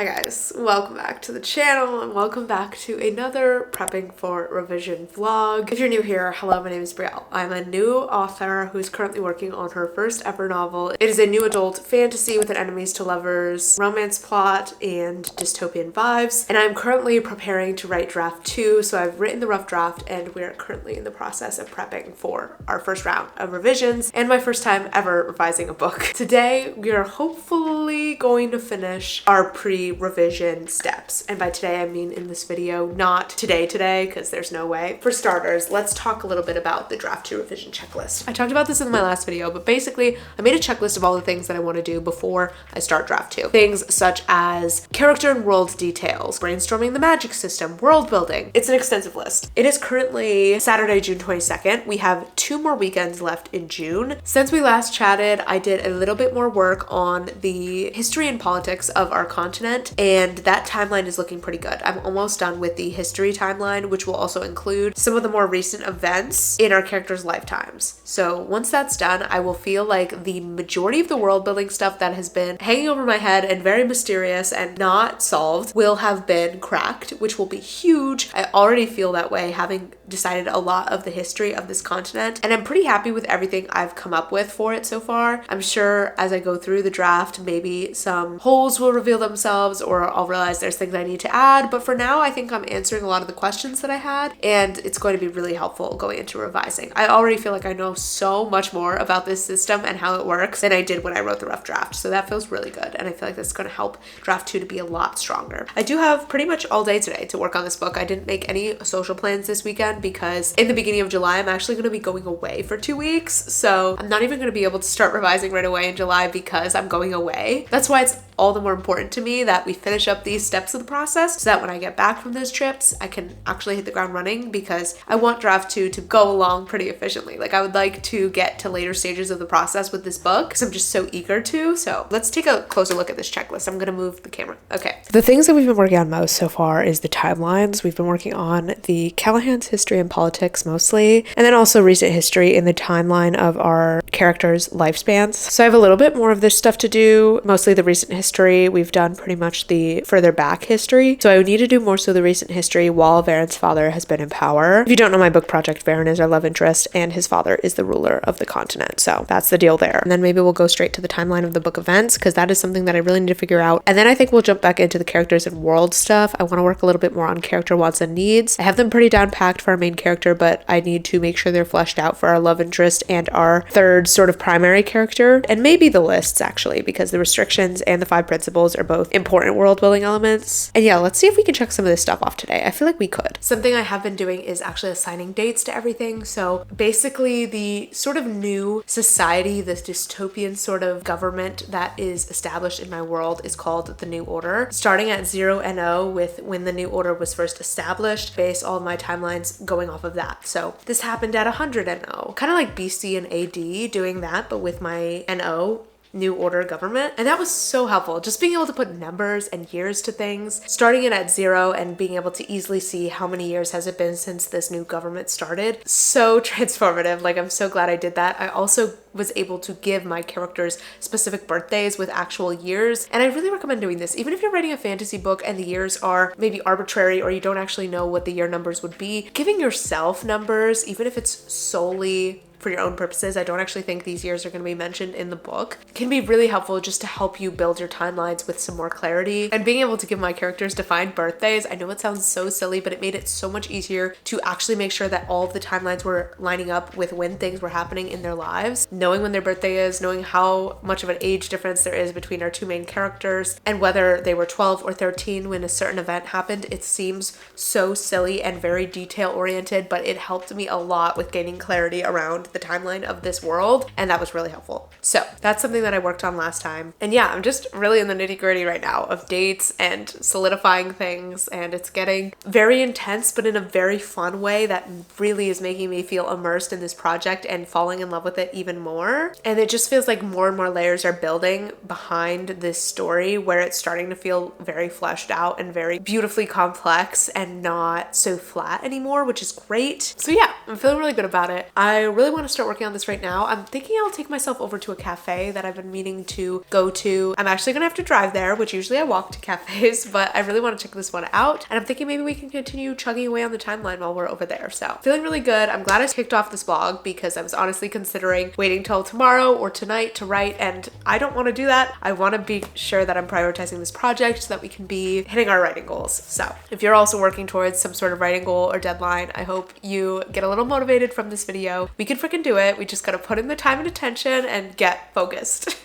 Hi guys, welcome back to the channel and welcome back to another prepping for revision vlog. If you're new here, hello, my name is Brielle. I'm a new author who's currently working on her first ever novel. It is a new adult fantasy with an enemies to lovers romance plot and dystopian vibes, and I'm currently preparing to write draft 2. So I've written the rough draft and we're currently in the process of prepping for our first round of revisions and my first time ever revising a book. Today we are hopefully going to finish our pre-revision steps, and by today I mean in this video, not today because there's no way. For starters, let's talk a little bit about the draft 2 revision checklist. I talked about this in my last video, but basically I made a checklist of all the things that I want to do before I start draft 2. Things such as character and world details, brainstorming the magic system, world building. It's an extensive list. It is currently Saturday, June 22nd. We have 2 more weekends left in June. Since we last chatted, I did a little bit more work on the history and politics of our continent, and that timeline is looking pretty good. I'm almost done with the history timeline, which will also include some of the more recent events in our characters' lifetimes. So once that's done, I will feel like the majority of the world building stuff that has been hanging over my head and very mysterious and not solved will have been cracked, which will be huge. I already feel that way, having decided a lot of the history of this continent, and I'm pretty happy with everything I've come up with for it so far. I'm sure as I go through the draft, maybe some holes will reveal themselves or I'll realize there's things I need to add, but for now I think I'm answering a lot of the questions that I had, and it's going to be really helpful going into revising. I already feel like I know so much more about this system and how it works than I did when I wrote the rough draft, so that feels really good, and I feel like that's going to help draft 2 to be a lot stronger. I do have pretty much all day today to work on this book. I didn't make any social plans this weekend because in the beginning of July I'm actually going to be going away for 2 weeks, so I'm not even going to be able to start revising right away in July because I'm going away. That's why it's all the more important to me that we finish up these steps of the process so that when I get back from those trips I can actually hit the ground running, because I want draft 2 to go along pretty efficiently. Like, I would like to get to later stages of the process with this book because I'm just so eager to. So let's take a closer look at this checklist. I'm gonna move the camera. Okay. The things that we've been working on most so far is the timelines. We've been working on the Callahan's history and politics mostly, and then also recent history in the timeline of our characters' lifespans. So I have a little bit more of this stuff to do, mostly the recent history. We've done pretty much the further back history, so I would need to do more so the recent history while Varen's father has been in power. If you don't know my book project, Varen is our love interest and his father is the ruler of the continent, so that's the deal there. And then maybe we'll go straight to the timeline of the book events, because that is something that I really need to figure out, and then I think we'll jump back into the characters and world stuff. I want to work a little bit more on character wants and needs. I have them pretty down packed for our main character, but I need to make sure they're fleshed out for our love interest and our third sort of primary character, and maybe the lists actually, because the restrictions and the 5 principles are both important world building elements. And yeah, let's see if we can check some of this stuff off today. I feel like we could. Something I have been doing is actually assigning dates to everything. So basically the sort of new society, this dystopian sort of government that is established in my world is called the New Order. Starting at 0 NO with when the New Order was first established, base all of my timelines going off of that. So this happened at 100 NO, kind of like BC and AD, doing that, but with my NO, New Order government. And that was so helpful, just being able to put numbers and years to things, starting it at 0 and being able to easily see how many years has it been since this new government started. So transformative. Like, I'm so glad I did that. I also was able to give my characters specific birthdays with actual years, and I really recommend doing this. Even if you're writing a fantasy book and the years are maybe arbitrary or you don't actually know what the year numbers would be, giving yourself numbers, even if it's solely for your own purposes, I don't actually think these years are going to be mentioned in the book, can be really helpful just to help you build your timelines with some more clarity. And being able to give my characters defined birthdays, I know it sounds so silly, but it made it so much easier to actually make sure that all of the timelines were lining up with when things were happening in their lives. Knowing when their birthday is, knowing how much of an age difference there is between our 2 main characters, and whether they were 12 or 13 when a certain event happened. It seems so silly and very detail oriented, but it helped me a lot with gaining clarity around the timeline of this world, and that was really helpful. So that's something that I worked on last time. And yeah, I'm just really in the nitty-gritty right now of dates and solidifying things, and it's getting very intense, but in a very fun way that really is making me feel immersed in this project and falling in love with it even more. And it just feels like more and more layers are building behind this story, where it's starting to feel very fleshed out and very beautifully complex and not so flat anymore, which is great. So yeah, I'm feeling really good about it. I really want want to start working on this right now. I'm thinking I'll take myself over to a cafe that I've been meaning to go to. I'm actually gonna have to drive there, which usually I walk to cafes, but I really want to check this one out. And I'm thinking maybe we can continue chugging away on the timeline while we're over there. So feeling really good. I'm glad I kicked off this vlog because I was honestly considering waiting till tomorrow or tonight to write, and I don't want to do that. I want to be sure that I'm prioritizing this project so that we can be hitting our writing goals. So if you're also working towards some sort of writing goal or deadline, I hope you get a little motivated from this video. We can freaking do it. We just gotta put in the time and attention and get focused.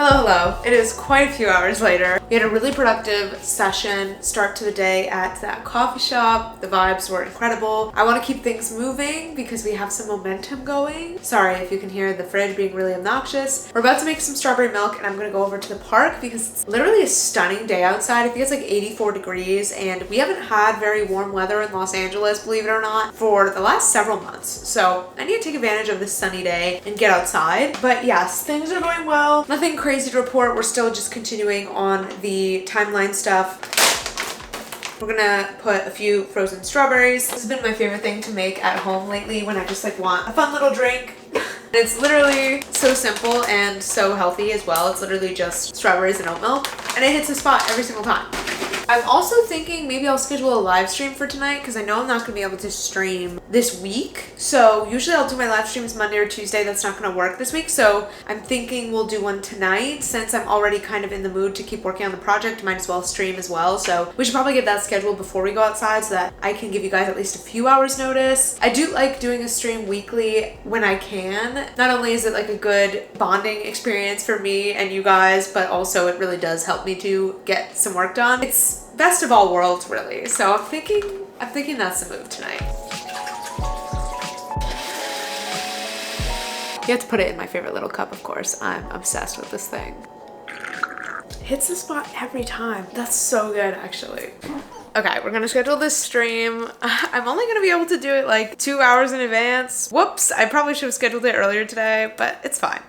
Hello. It is quite a few hours later. We had a really productive session start to the day at that coffee shop. The vibes were incredible. I want to keep things moving because we have some momentum going. Sorry if you can hear the fridge being really obnoxious. We're about to make some strawberry milk and I'm going to go over to the park because it's literally a stunning day outside. I think it's like 84 degrees and we haven't had very warm weather in Los Angeles, believe it or not, for the last several months. So I need to take advantage of this sunny day and get outside. But yes, things are going well. Nothing crazy to report. We're still just continuing on the timeline stuff. We're gonna put a few frozen strawberries. This has been my favorite thing to make at home lately when I just like want a fun little drink. It's literally so simple and so healthy as well. It's literally just strawberries and oat milk and it hits the spot every single time. I'm also thinking maybe I'll schedule a live stream for tonight because I know I'm not going to be able to stream this week. So usually I'll do my live streams Monday or Tuesday. That's not going to work this week. So I'm thinking we'll do one tonight since I'm already kind of in the mood to keep working on the project. Might as well stream as well. So we should probably get that scheduled before we go outside so that I can give you guys at least a few hours notice. I do like doing a stream weekly when I can. Not only is it like a good bonding experience for me and you guys, but also it really does help me to get some work done. It's best of all worlds, really. So I'm thinking that's the move tonight. You have to put it in my favorite little cup, of course. I'm obsessed with this thing. Hits the spot every time. That's so good, actually. Okay, we're gonna schedule this stream. I'm only gonna be able to do it like 2 hours in advance. Whoops, I probably should have scheduled it earlier today, but it's fine.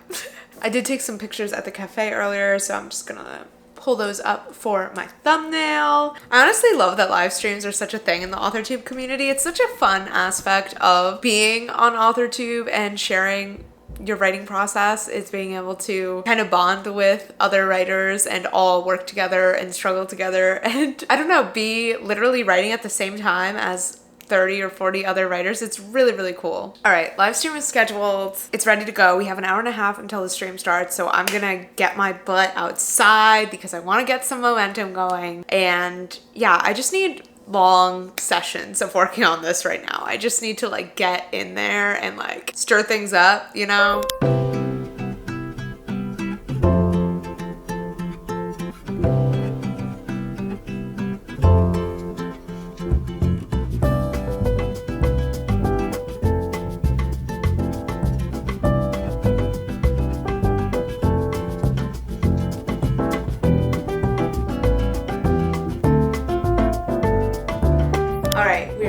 I did take some pictures at the cafe earlier, so I'm just gonna pull those up for my thumbnail. I honestly love that live streams are such a thing in the authortube community. It's such a fun aspect of being on authortube and sharing your writing process is being able to kind of bond with other writers and all work together and struggle together and I don't know, be literally writing at the same time as 30 or 40 other writers. It's really, really cool. All right, live stream is scheduled. It's ready to go. We have an hour and a half until the stream starts. So I'm gonna get my butt outside because I wanna get some momentum going. And yeah, I just need long sessions of working on this right now. I just need to like get in there and like stir things up, you know?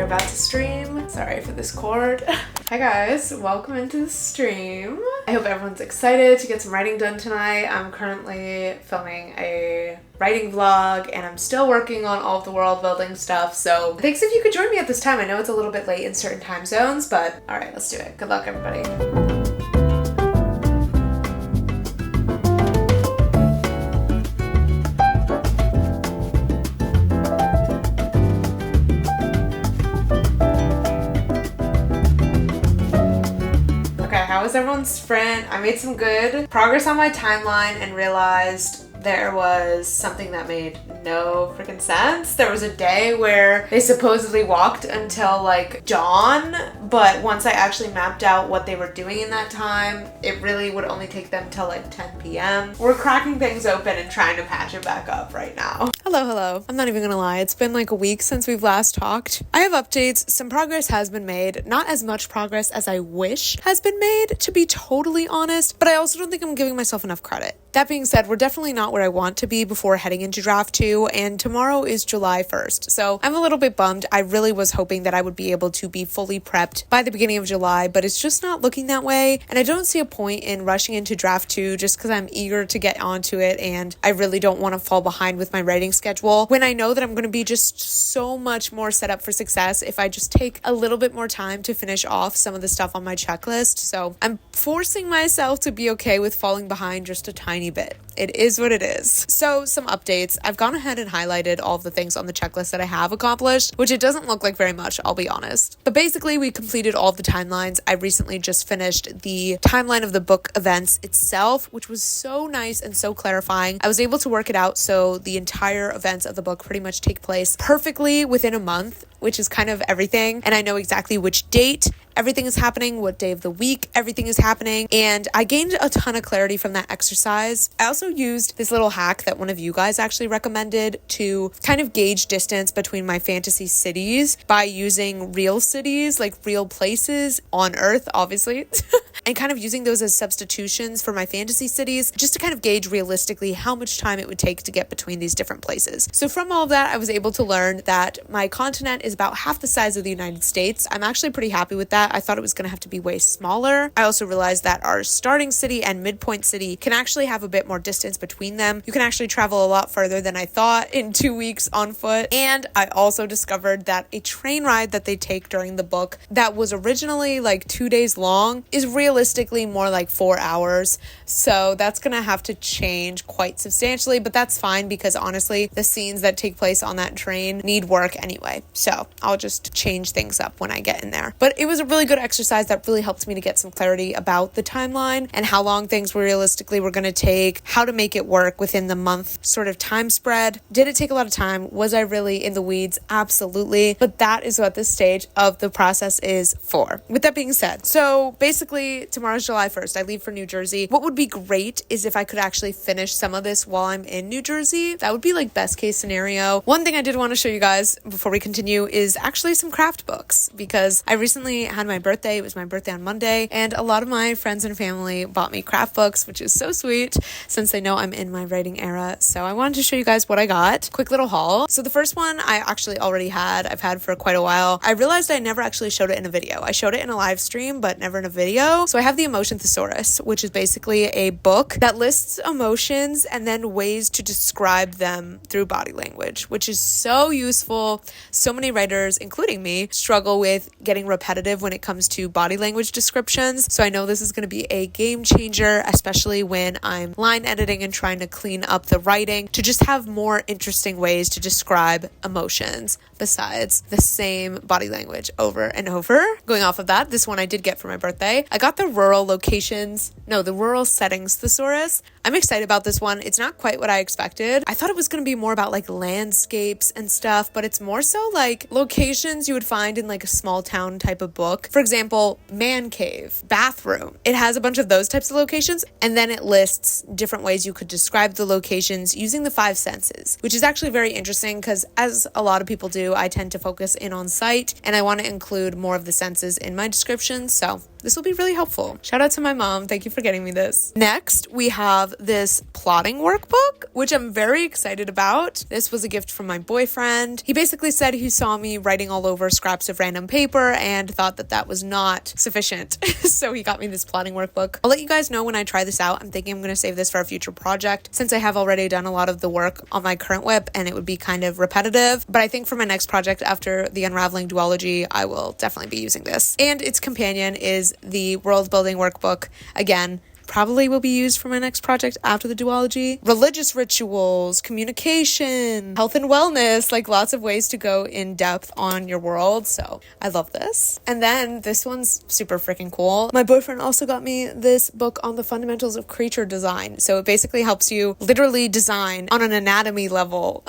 About to stream. Sorry for this cord. Hi guys, welcome into the stream. I hope everyone's excited to get some writing done tonight. I'm currently filming a writing vlog and I'm still working on all of the world building stuff. So thanks if you could join me at this time. I know it's a little bit late in certain time zones, but all right, let's do it. Good luck, everybody. How was everyone's sprint? I made some good progress on my timeline and realized there was something that made no freaking sense. There was a day where they supposedly walked until like dawn, but once I actually mapped out what they were doing in that time, it really would only take them till like 10 p.m. We're cracking things open and trying to patch it back up right now. Hello. I'm not even gonna lie, it's been like a week since we've last talked. I have updates. Some progress has been made. Not as much progress as I wish has been made, to be totally honest, but I also don't think I'm giving myself enough credit. That being said, we're definitely not where I want to be before heading into draft 2, and tomorrow is July 1st, so I'm a little bit bummed. I really was hoping that I would be able to be fully prepped by the beginning of July, but it's just not looking that way, and I don't see a point in rushing into draft 2 just because I'm eager to get onto it, and I really don't want to fall behind with my writing schedule when I know that I'm going to be just so much more set up for success if I just take a little bit more time to finish off some of the stuff on my checklist. So I'm forcing myself to be okay with falling behind just a tiny bit. It is what it is. So some updates. I've gone ahead and highlighted all of the things on the checklist that I have accomplished, which it doesn't look like very much, I'll be honest. But basically we completed all of the timelines. I recently just finished the timeline of the book events itself, which was so nice and so clarifying. I was able to work it out so the entire events of the book pretty much take place perfectly within a month, which is kind of everything. And I know exactly which date everything is happening, what day of the week everything is happening, and I gained a ton of clarity from that exercise. I also used this little hack that one of you guys actually recommended to kind of gauge distance between my fantasy cities by using real cities, like real places on Earth, obviously, and kind of using those as substitutions for my fantasy cities, just to kind of gauge realistically how much time it would take to get between these different places. So from all of that, I was able to learn that my continent is about half the size of the United States. I'm actually pretty happy with that. I thought it was going to have to be way smaller. I also realized that our starting city and midpoint city can actually have a bit more distance between them. You can actually travel a lot further than I thought in 2 weeks on foot. And I also discovered that a train ride that they take during the book that was originally like 2 days long is realistically more like 4 hours. So that's going to have to change quite substantially, but that's fine because honestly, the scenes that take place on that train need work anyway. So I'll just change things up when I get in there. But it was a really good exercise that really helped me to get some clarity about the timeline and how long things realistically were going to take, how to make it work within the month sort of time spread. Did it take a lot of time? Was I really in the weeds? Absolutely. But that is what this stage of the process is for. With that being said, so basically tomorrow's July 1st. I leave for New Jersey. What would be great is if I could actually finish some of this while I'm in New Jersey. That would be like best case scenario. One thing I did want to show you guys before we continue is actually some craft books, because I recently had my birthday. It was my birthday on Monday, and a lot of my friends and family bought me craft books, which is so sweet since they know I'm in my writing era. So I wanted to show you guys what I got. Quick little haul. So the first one I actually already had. I've had for quite a while. I realized I never actually showed it in a video. I showed it in a live stream, but never in a video. So I have the Emotion Thesaurus, which is basically a book that lists emotions and then ways to describe them through body language, which is so useful. So many writers, including me, struggle with getting repetitive when it comes to body language descriptions. So I know this is going to be a game changer, especially when I'm line editing and trying to clean up the writing to just have more interesting ways to describe emotions besides the same body language over and over. Going off of that, this one I did get for my birthday. I got the the rural settings thesaurus. I'm excited about this one. It's not quite what I expected. I thought it was going to be more about like landscapes and stuff, but it's more so like locations you would find in like a small town type of book. For example, man cave, bathroom. It has a bunch of those types of locations, and then it lists different ways you could describe the locations using the 5 senses, which is actually very interesting because, as a lot of people do, I tend to focus in on sight, and I want to include more of the senses in my description. So this will be really helpful. Shout out to my mom. Thank you for getting me this. Next, we have this plotting workbook, which I'm very excited about. This was a gift from my boyfriend. He basically said he saw me writing all over scraps of random paper and thought that that was not sufficient. So he got me this plotting workbook. I'll let you guys know when I try this out. I'm thinking I'm going to save this for a future project since I have already done a lot of the work on my current whip and it would be kind of repetitive. But I think for my next project after the Unraveling duology, I will definitely be using this. And its companion is the world building workbook. Again, probably will be used for my next project after the duology. Religious rituals, communication, health and wellness, like lots of ways to go in depth on your world. So I love this. And then this one's super freaking cool. My boyfriend also got me this book on the fundamentals of creature design. So it basically helps you literally design on an anatomy level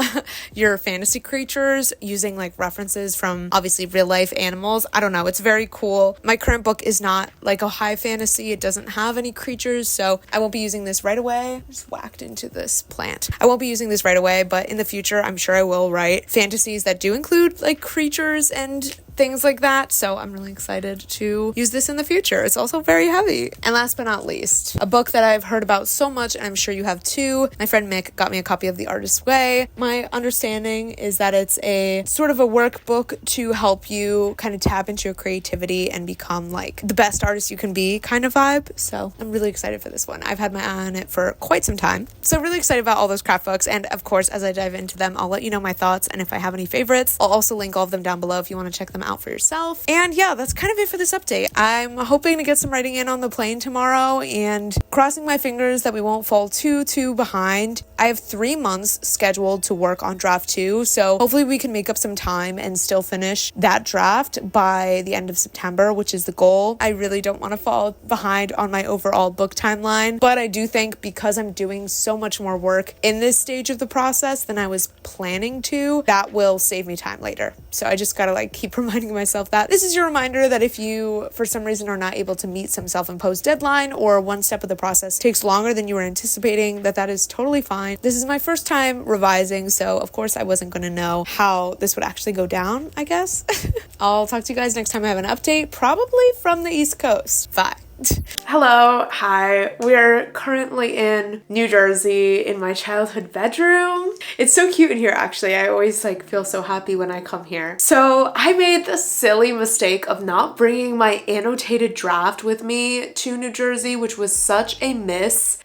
your fantasy creatures using like references from obviously real life animals. I don't know. It's very cool. My current book is not like a high fantasy. It doesn't have any creatures, so I won't be using this right away. I just whacked into this plant. I won't be using this right away, but in the future, I'm sure I will write fantasies that do include like creatures and things like that. So I'm really excited to use this in the future. It's also very heavy. And last but not least, a book that I've heard about so much, and I'm sure you have too. My friend Mick got me a copy of The Artist's Way. My understanding is that it's a sort of a workbook to help you kind of tap into your creativity and become like the best artist you can be kind of vibe. So I'm really excited for this one. I've had my eye on it for quite some time. So really excited about all those craft books. And of course, as I dive into them, I'll let you know my thoughts. And if I have any favorites, I'll also link all of them down below if you want to check them out for yourself. And yeah, that's kind of it for this update. I'm hoping to get some writing in on the plane tomorrow and crossing my fingers that we won't fall too behind. I have 3 months scheduled to work on draft 2, so hopefully we can make up some time and still finish that draft by the end of September, which is the goal. I really don't want to fall behind on my overall book timeline, but I do think because I'm doing so much more work in this stage of the process than I was planning to, that will save me time later. So I just gotta like keep reminding myself that this is your reminder that if you for some reason are not able to meet some self-imposed deadline or one step of the process takes longer than you were anticipating, that is totally fine. This is my first time revising, so of course I wasn't going to know how this would actually go down, I guess. I'll talk to you guys next time I have an update, probably from the East Coast. Bye. Hello, hi. We're currently in New Jersey in my childhood bedroom. It's so cute in here, actually. I always like feel so happy when I come here. So I made the silly mistake of not bringing my annotated draft with me to New Jersey, which was such a missed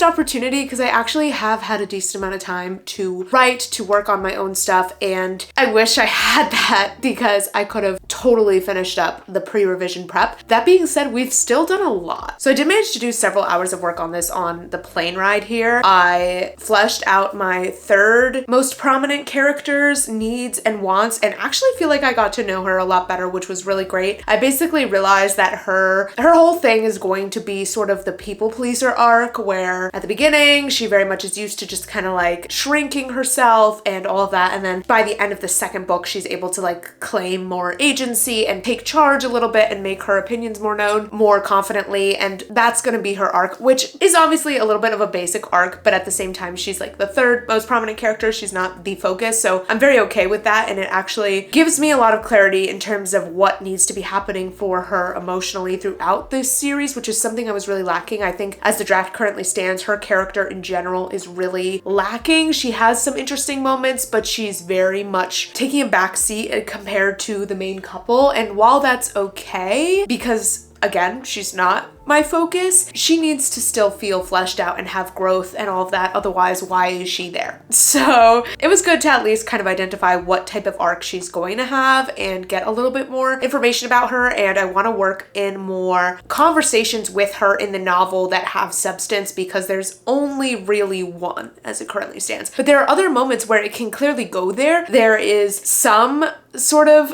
opportunity because I actually have had a decent amount of time to write, to work on my own stuff, and I wish I had that because I could have totally finished up the pre-revision prep. That being said, we've still done a lot. So I did manage to do several hours of work on this on the plane ride here. I fleshed out my third most prominent character's needs and wants, and actually feel like I got to know her a lot better, which was really great. I basically realized that her whole thing is going to be sort of the people pleaser arc, where at the beginning she very much is used to just kind of like shrinking herself and all of that, and then by the end of the second book she's able to like claim more agency and take charge a little bit and make her opinions more known more confidently, and that's going to be her arc, which is obviously a little bit of a basic arc, but at the same time she's like the third most prominent character. She's not the focus, so I'm very okay with that, and it actually gives me a lot of clarity in terms of what needs to be happening for her emotionally throughout this series, which is something I was really lacking. I think as the draft currently stands, her character in general is really lacking. She has some interesting moments, but she's very much taking a backseat compared to the main couple, and while that's okay, because again, she's not my focus, she needs to still feel fleshed out and have growth and all of that. Otherwise, why is she there? So it was good to at least kind of identify what type of arc she's going to have and get a little bit more information about her. And I want to work in more conversations with her in the novel that have substance, because there's only really one as it currently stands. But there are other moments where it can clearly go there. There is some sort of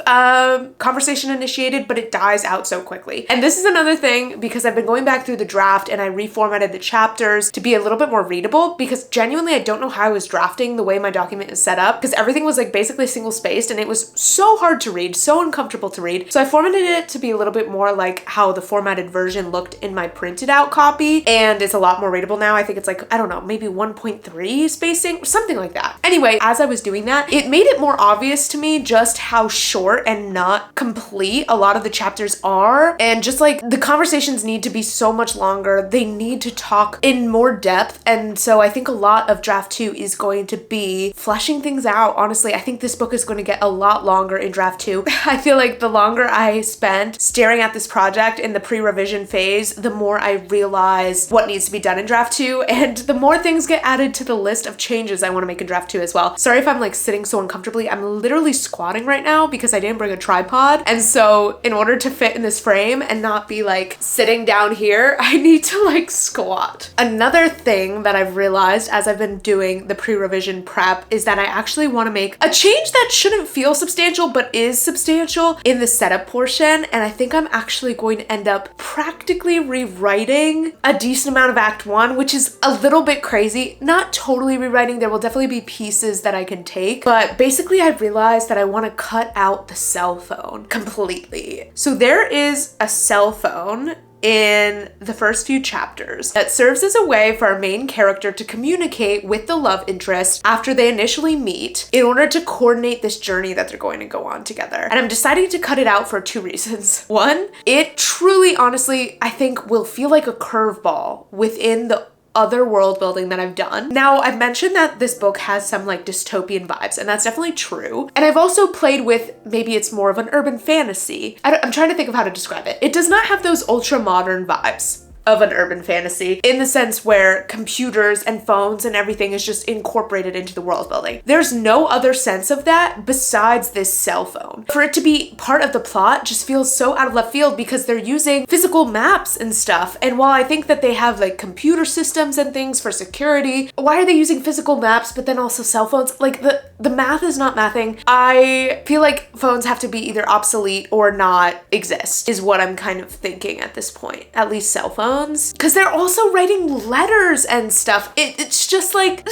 conversation initiated, but it dies out so quickly. And this is another thing, because I've been going back through the draft and I reformatted the chapters to be a little bit more readable, because genuinely I don't know how I was drafting the way my document is set up, because everything was like basically single spaced and it was so hard to read, so uncomfortable to read. So I formatted it to be a little bit more like how the formatted version looked in my printed out copy, and it's a lot more readable now. I think it's like, I don't know, maybe 1.3 spacing, something like that. Anyway, as I was doing that, it made it more obvious to me just how short and not complete a lot of the chapters are, and just like the conversations need to be so much longer. They need to talk in more depth, and so I think a lot of draft 2 is going to be fleshing things out. Honestly, I think this book is going to get a lot longer in draft 2. I feel like the longer I spent staring at this project in the pre-revision phase, the more I realize what needs to be done in draft 2, and the more things get added to the list of changes I want to make in draft 2 as well. Sorry if I'm like sitting so uncomfortably. I'm literally squatting right right now because I didn't bring a tripod. And so in order to fit in this frame and not be like sitting down here, I need to like squat. Another thing that I've realized as I've been doing the pre-revision prep is that I actually want to make a change that shouldn't feel substantial but is substantial in the setup portion. And I think I'm actually going to end up practically rewriting a decent amount of Act 1, which is a little bit crazy. Not totally rewriting, there will definitely be pieces that I can take, but basically I realized that I want to cut out the cell phone completely. So there is a cell phone in the first few chapters that serves as a way for our main character to communicate with the love interest after they initially meet in order to coordinate this journey that they're going to go on together. And I'm deciding to cut it out for two reasons. One, it truly, honestly, I think will feel like a curveball within the other world building that I've done. Now, I've mentioned that this book has some like dystopian vibes, and that's definitely true. And I've also played with, maybe it's more of an urban fantasy. I'm trying to think of how to describe it. It does not have those ultra modern vibes of an urban fantasy in the sense where computers and phones and everything is just incorporated into the world building. There's no other sense of that besides this cell phone. For it to be part of the plot just feels so out of left field because they're using physical maps and stuff. And while I think that they have like computer systems and things for security, why are they using physical maps but then also cell phones? Like the math is not mathing. I feel like phones have to be either obsolete or not exist is what I'm kind of thinking at this point, at least cell phones. Because they're also writing letters and stuff. It's just like,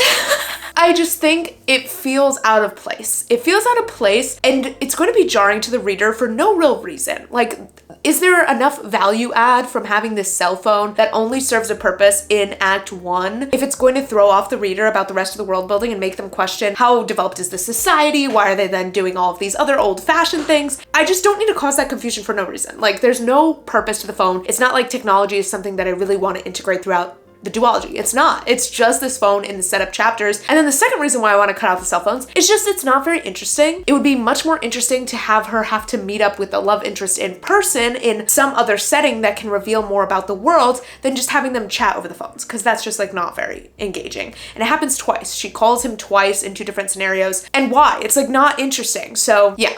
I just think it feels out of place. It feels out of place and it's going to be jarring to the reader for no real reason. Like, is there enough value add from having this cell phone that only serves a purpose in Act 1 if it's going to throw off the reader about the rest of the world building and make them question how developed is this society? Why are they then doing all of these other old-fashioned things? I just don't need to cause that confusion for no reason. Like, there's no purpose to the phone. It's not like technology is something that I really want to integrate throughout the duology. It's not. It's just this phone in the setup chapters. And then the second reason why I want to cut out the cell phones is just it's not very interesting. It would be much more interesting to have her have to meet up with the love interest in person in some other setting that can reveal more about the world than just having them chat over the phones, because that's just like not very engaging. And it happens twice. She calls him twice in two different scenarios. And why? It's like not interesting. So yeah.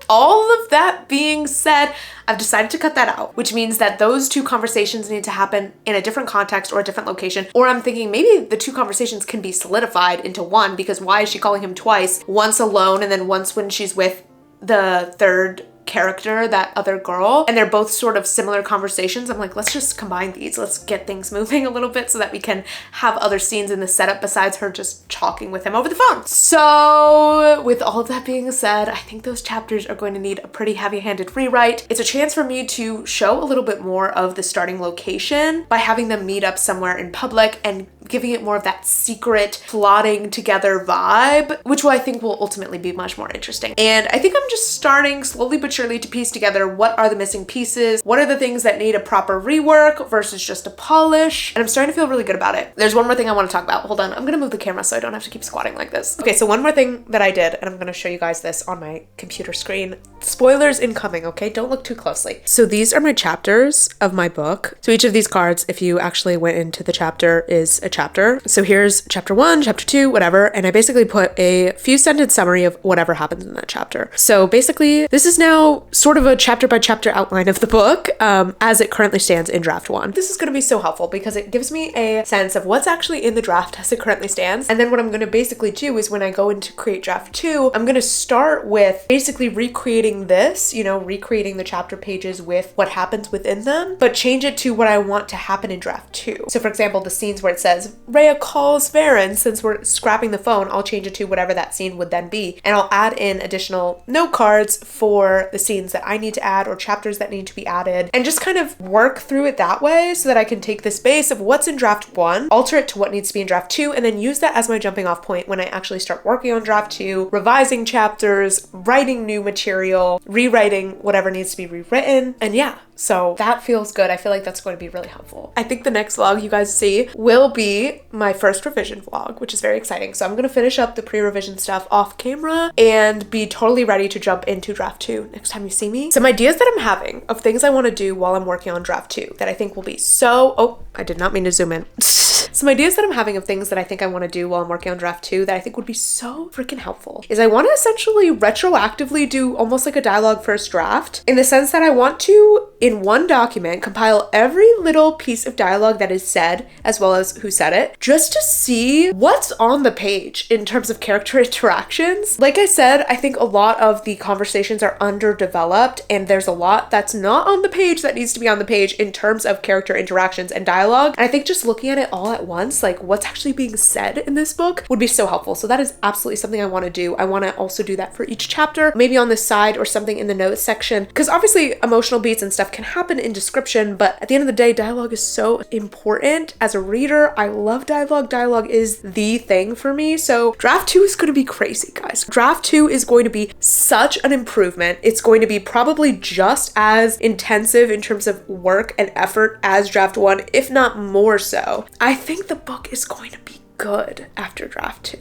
All of that being said, I've decided to cut that out, which means that those two conversations need to happen in a different context or a different location. Or I'm thinking maybe the two conversations can be solidified into one, because why is she calling him twice? Once alone and then once when she's with the third character, that other girl, and they're both sort of similar conversations. I'm like, let's just combine these. Let's get things moving a little bit so that we can have other scenes in the setup besides her just talking with him over the phone. So with all of that being said, I think those chapters are going to need a pretty heavy-handed rewrite. It's a chance for me to show a little bit more of the starting location by having them meet up somewhere in public and giving it more of that secret plotting together vibe, which I think will ultimately be much more interesting. And I think I'm just starting slowly but surely to piece together what are the missing pieces, what are the things that need a proper rework versus just a polish, and I'm starting to feel really good about it. There's one more thing I want to talk about. Hold on, I'm gonna move the camera so I don't have to keep squatting like this. Okay, so one more thing that I did, and I'm gonna show you guys this on my computer screen. Spoilers incoming, okay? Don't look too closely. So these are my chapters of my book. So each of these cards, if you actually went into the chapter, is a chapter. So here's chapter 1, chapter 2, whatever, and I basically put a few sentence summary of whatever happens in that chapter. So basically, this is now sort of a chapter by chapter outline of the book as it currently stands in draft 1. This is going to be so helpful because it gives me a sense of what's actually in the draft as it currently stands. And then what I'm going to basically do is when I go into create draft 2, I'm going to start with basically recreating this, recreating the chapter pages with what happens within them, but change it to what I want to happen in draft 2. So for example, the scenes where it says Rhea calls Varen, since we're scrapping the phone, I'll change it to whatever that scene would then be. And I'll add in additional note cards for the scenes that I need to add or chapters that need to be added, and just kind of work through it that way so that I can take this base of what's in draft 1, alter it to what needs to be in draft 2, and then use that as my jumping off point when I actually start working on draft 2, revising chapters, writing new material, rewriting whatever needs to be rewritten. And yeah, so that feels good. I feel like that's going to be really helpful. I think the next vlog you guys see will be my first revision vlog, which is very exciting. So I'm going to finish up the pre-revision stuff off camera and be totally ready to jump into draft 2 next time you see me. Some ideas that I'm having of things I want to do while I'm working on draft 2 that I think will be so, oh, I did not mean to zoom in. Some Some ideas that I'm having of things that I think I want to do while I'm working on draft 2 that I think would be so freaking helpful is I want to essentially retroactively do almost like a dialogue first draft, in the sense that I want to, in one document, compile every little piece of dialogue that is said, as well as who said it, just to see what's on the page in terms of character interactions. Like I said, I think a lot of the conversations are underdeveloped, and there's a lot that's not on the page that needs to be on the page in terms of character interactions and dialogue. And I think just looking at it all at once, like what's actually being said in this book, would be so helpful. So that is absolutely something I want to do. I want to also do that for each chapter, maybe on the side or something in the notes section, because obviously emotional beats and stuff can happen in description, but at the end of the day, dialogue is so important. As a reader, I love dialogue. Dialogue is the thing for me. So draft 2 is going to be crazy, guys. Draft 2 is going to be such an improvement. It's going to be probably just as intensive in terms of work and effort as draft 1, if not more so. I think the book is going to be good after draft 2.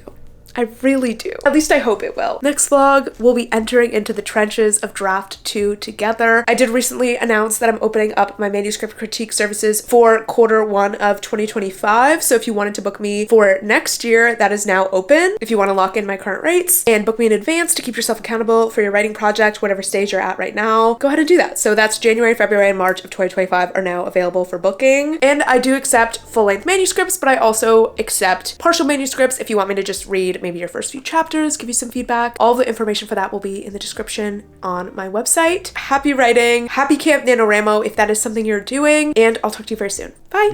I really do. At least I hope it will. Next vlog, we'll be entering into the trenches of draft 2 together. I did recently announce that I'm opening up my manuscript critique services for Q1 of 2025. So if you wanted to book me for next year, that is now open. If you want to lock in my current rates and book me in advance to keep yourself accountable for your writing project, whatever stage you're at right now, go ahead and do that. So that's January, February, and March of 2025 are now available for booking. And I do accept full-length manuscripts, but I also accept partial manuscripts if you want me to just read maybe your first few chapters, give you some feedback. All the information for that will be in the description on my website. Happy writing, happy Camp NaNoWriMo if that is something you're doing, and I'll talk to you very soon. Bye!